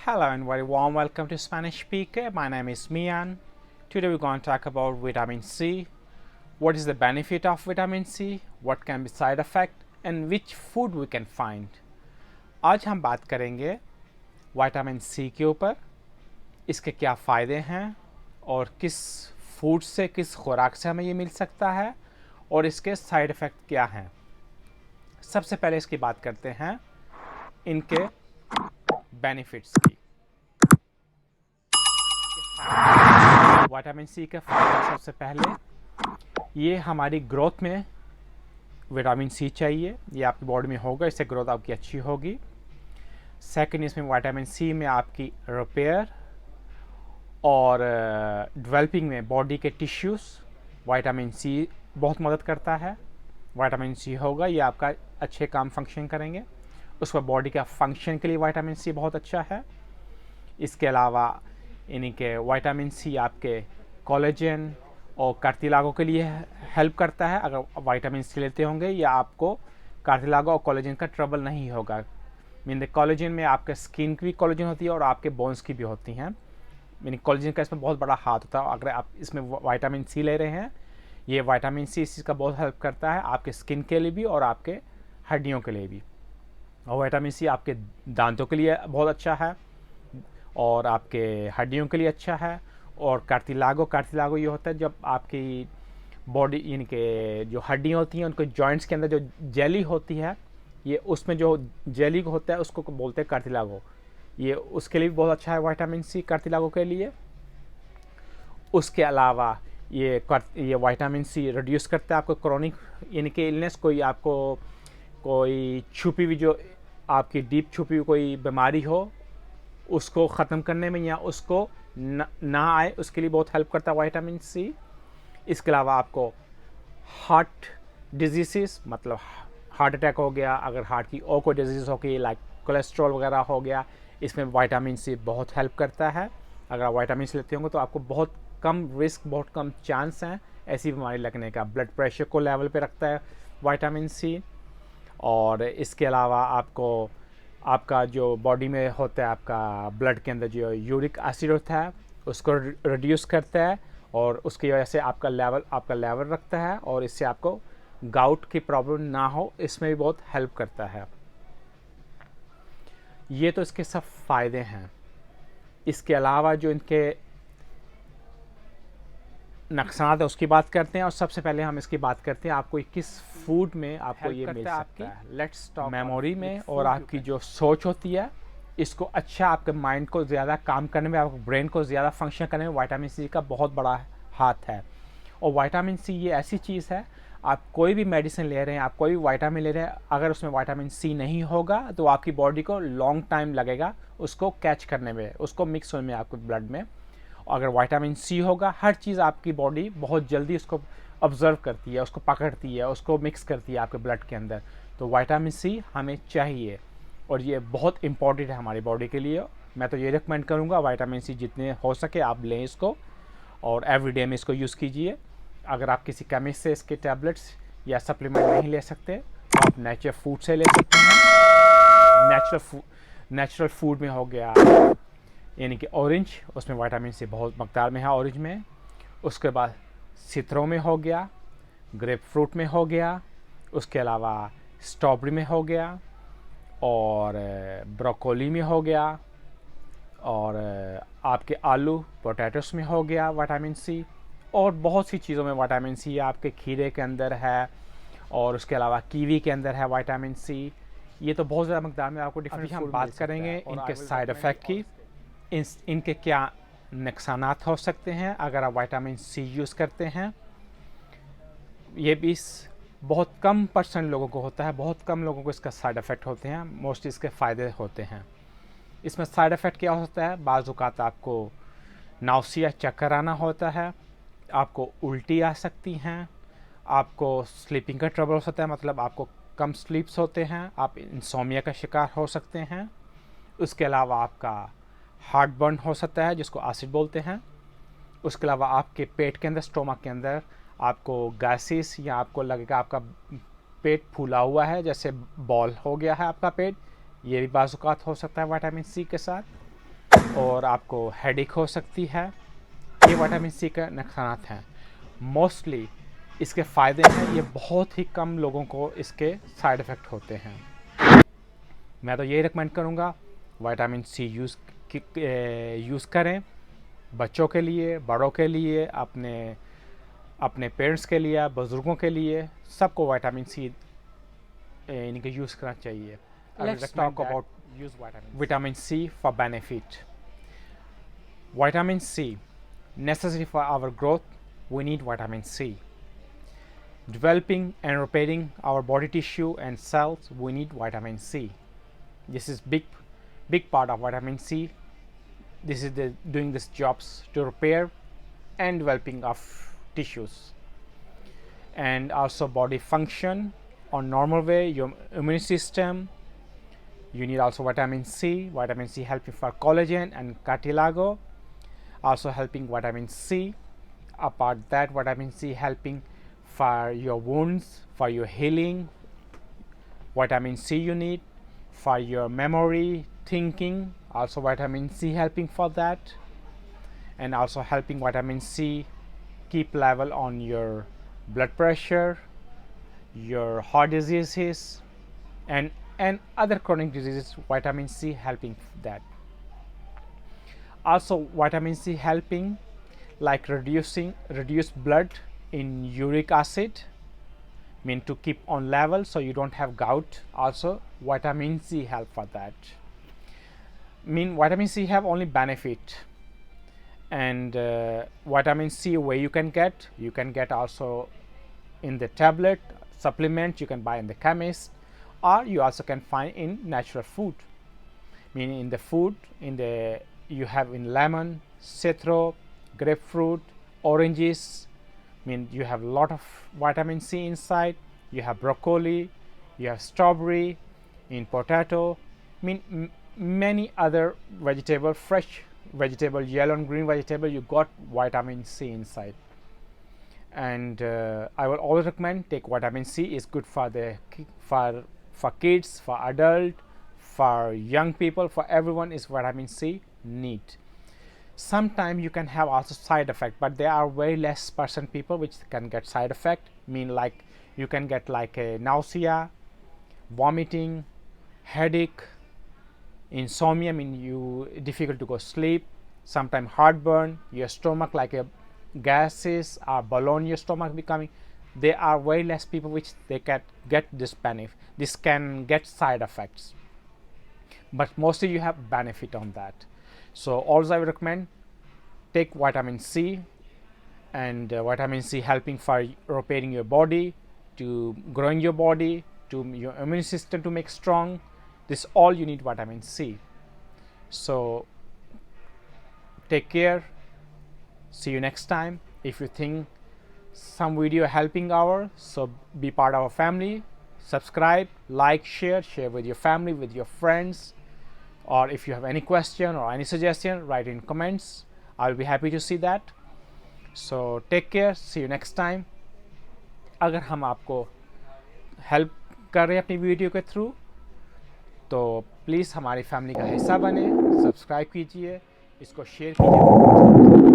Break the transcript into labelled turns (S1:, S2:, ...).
S1: Hello and very warm welcome to Spanish Speaker. My name is Mian. Today we're going to talk about vitamin C. What is the benefit of vitamin C? What can be side effect? And which food we can find? आज हम बात करेंगे vitamin C के ऊपर, इसके क्या फ़ायदे हैं और किस फूड से, किस खुराक से हमें ये मिल सकता है और इसके साइड इफ़ेक्ट क्या हैं। सबसे पहले इसकी बात करते हैं इनके बेनिफिट्स की। विटामिन सी के फायदे, सबसे पहले ये हमारी ग्रोथ में विटामिन सी चाहिए, ये आपकी बॉडी में होगा, इससे ग्रोथ आपकी अच्छी होगी। सेकंड, इसमें विटामिन सी में आपकी रिपेयर और डेवलपिंग में बॉडी के टिश्यूज़ विटामिन सी बहुत मदद करता है। विटामिन सी होगा, ये आपका अच्छे काम फंक्शन करेंगे। उसका बॉडी का फंक्शन के लिए विटामिन सी बहुत अच्छा है। इसके अलावा इन्हीं के विटामिन सी आपके कोलेजन और कार्टिलागो के लिए हेल्प करता है। अगर विटामिन सी लेते होंगे या आपको कार्टिलागो और कोलेजन का ट्रबल नहीं होगा। मीन कोलेजन में आपके स्किन की भी कोलेजन होती है और आपके बोन्स की भी होती हैं। मीन कोलेजन का इसमें बहुत बड़ा हाथ होता है। अगर आप इसमें विटामिन सी ले रहे हैं, ये विटामिन सी इस चीज़ का बहुत हेल्प करता है आपके स्किन के लिए भी और आपके हड्डियों के लिए भी। और विटामिन सी आपके दांतों के लिए बहुत अच्छा है और आपके हड्डियों के लिए अच्छा है। और कार्टिलागो ये होता है जब आपकी बॉडी, इनके जो हड्डियाँ होती हैं उनके जॉइंट्स के अंदर जो जेली होती है, ये उसमें जो जेली होता है उसको बोलते हैं कार्टिलागो। ये उसके लिए भी बहुत अच्छा है विटामिन सी, कार्टिलागो के लिए। उसके अलावा ये विटामिन सी रिड्यूस करता है आपको क्रोनिक इनके इलनेस, कोई छुपी हुई जो आपकी डीप छुपी हुई कोई बीमारी हो उसको ख़त्म करने में या उसको ना आए, उसके लिए बहुत हेल्प करता है विटामिन सी। इसके अलावा आपको हार्ट डिजीज़, मतलब हार्ट अटैक हो गया, अगर हार्ट की और कोई डिजीज़ हो गई लाइक कोलेस्ट्रॉल वगैरह हो गया, इसमें विटामिन सी बहुत हेल्प करता है। अगर आप विटामिन सी लेते होंगे तो आपको बहुत कम रिस्क, बहुत कम चांस हैं ऐसी बीमारी लगने का। ब्लड प्रेशर को लेवल पे रखता है विटामिन सी। और इसके अलावा आपका जो बॉडी में होता है, आपका ब्लड के अंदर जो यूरिक एसिड होता है उसको रिड्यूस करता है और उसकी वजह से आपका लेवल रखता है और इससे आपको गाउट की प्रॉब्लम ना हो, इसमें भी बहुत हेल्प करता है। ये तो इसके सब फ़ायदे हैं। इसके अलावा जो इनके नुकसान है उसकी बात करते हैं और सबसे पहले हम इसकी बात करते हैं आपको किस फूड में आपको ये मिल सकता है। लेट्स टॉक मेमोरी में और आपकी जो सोच होती है, इसको अच्छा आपके माइंड को ज़्यादा काम करने में, आपके ब्रेन को ज़्यादा फंक्शन करने में विटामिन सी का बहुत बड़ा हाथ है। और विटामिन सी ये ऐसी चीज़ है, आप कोई भी मेडिसिन ले रहे हैं, आप कोई भी विटामिन ले रहे हैं, अगर उसमें विटामिन सी नहीं होगा तो आपकी बॉडी को लॉन्ग टाइम लगेगा उसको कैच करने में, उसको मिक्स होने में आपके ब्लड में। अगर विटामिन सी होगा, हर चीज़ आपकी बॉडी बहुत जल्दी उसको ऑब्जर्व करती है, उसको पकड़ती है, उसको मिक्स करती है आपके ब्लड के अंदर। तो विटामिन सी हमें चाहिए और ये बहुत इंपॉर्टेंट है हमारी बॉडी के लिए। मैं तो ये रिकमेंड करूँगा विटामिन सी जितने हो सके आप लें इसको और एवरीडे में इसको यूज़ कीजिए। अगर आप किसी केमिस्ट से इसके टैबलेट्स या सप्लीमेंट नहीं ले सकते तो आप नेचुरल फूड से ले सकते हैं। नेचुरल फूड में हो गया यानी कि ऑरेंज, उसमें विटामिन सी बहुत मकदार में है ऑरेंज में। उसके बाद सित्रों में हो गया, ग्रेप फ्रूट में हो गया, उसके अलावा स्ट्रॉबेरी में हो गया और ब्रोकोली में हो गया और आपके आलू पोटैटोस में हो गया विटामिन सी। और बहुत सी चीज़ों में विटामिन सी आपके खीरे के अंदर है और उसके अलावा कीवी के अंदर है विटामिन सी। ये तो बहुत ज़्यादा मकदार में आपको डिफरेंट। हम बात करेंगे इनके साइड इफ़ेक्ट की, इनके क्या नुकसानात हो सकते हैं अगर आप विटामिन सी यूज़ करते हैं। ये भी बहुत कम % लोगों को होता है, बहुत कम लोगों को इसका साइड इफ़ेक्ट होते हैं, मोस्टली इसके फ़ायदे होते हैं। इसमें साइड इफ़ेक्ट क्या होता है, बाज़ औक़ात आपको नाउसिया, चक्कर आना होता है, आपको उल्टी आ सकती हैं, आपको स्लीपिंग का ट्रबल हो सकता है, मतलब आपको कम स्लीप्स होते हैं, आप इंसोमिया का शिकार हो सकते हैं। उसके अलावा आपका हार्ट बर्न हो सकता है जिसको एसिड बोलते हैं। उसके अलावा आपके पेट के अंदर, स्टोमक के अंदर आपको गैसेस या आपको लगेगा आपका पेट फूला हुआ है, जैसे बॉल हो गया है आपका पेट, ये भी बाज़ औक़ात हो सकता है विटामिन सी के साथ। और आपको हेडेक हो सकती है। ये विटामिन सी का नुकसान हैं। मोस्टली इसके फ़ायदे हैं, ये बहुत ही कम लोगों को इसके साइड इफ़ेक्ट होते हैं। मैं तो यही रिकमेंड करूँगा विटामिन सी यूज़ करें, बच्चों के लिए, बड़ों के लिए, अपने पेरेंट्स के लिए, बुज़ुर्गों के लिए, सबको विटामिन सी इनका यूज़ करना चाहिए। Let's talk about vitamin C for benefit. Vitamin C, necessary for our growth. We need vitamin C. Developing and repairing our body tissue and cells, we need vitamin C. This is big part of vitamin C. This is doing these jobs to repair and developing of tissues, and also body function on normal way, your immune system. You need also vitamin C. Vitamin C helping for collagen and cartilage, also helping vitamin C. Apart that, vitamin C helping for your wounds, for your healing. Vitamin C you need for your memory, thinking, also vitamin C helping for that, and also helping vitamin C keep level on your blood pressure, your heart diseases, and other chronic diseases. Vitamin C helping that. Also vitamin C helping like reduce blood in uric acid, mean to keep on level so you don't have gout. Also vitamin C help for that. Mean vitamin C have only benefit, and vitamin C where you can get also in the tablet supplement you can buy in the chemist, or you also can find in natural food, meaning in the food you have in lemon, citro, grapefruit, oranges. Mean you have a lot of vitamin C inside. You have broccoli, you have strawberry, in potato, mean many other vegetable, fresh vegetable, yellow and green vegetable, you got vitamin C inside. And I will always recommend take vitamin C. Is good for for kids, for adult, for young people, for everyone is vitamin C need. Sometimes you can have also side effect, but there are very less percent people which can get side effect. Mean like you can get like a nausea, vomiting, headache, insomnia, mean you difficult to go sleep, sometimes heartburn, your stomach like a gases or balloon your stomach becoming. There are way less people which they can get this benefit. This can get side effects, but mostly you have benefit on that. So also I would recommend take vitamin C, and vitamin C helping for repairing your body, to growing your body, to your immune system to make strong. This all you need vitamin C. So take care. See you next time. If you think some video helping our, so be part of our family. Subscribe, like, share with your family, with your friends, or if you have any question or any suggestion, write in comments. I'll be happy to see that. So take care. See you next time. अगर हम आपको help कर रहे हैं अपनी video के through, तो please हमारी फैमिली का हिस्सा बने, सब्सक्राइब कीजिए, इसको शेयर कीजिए।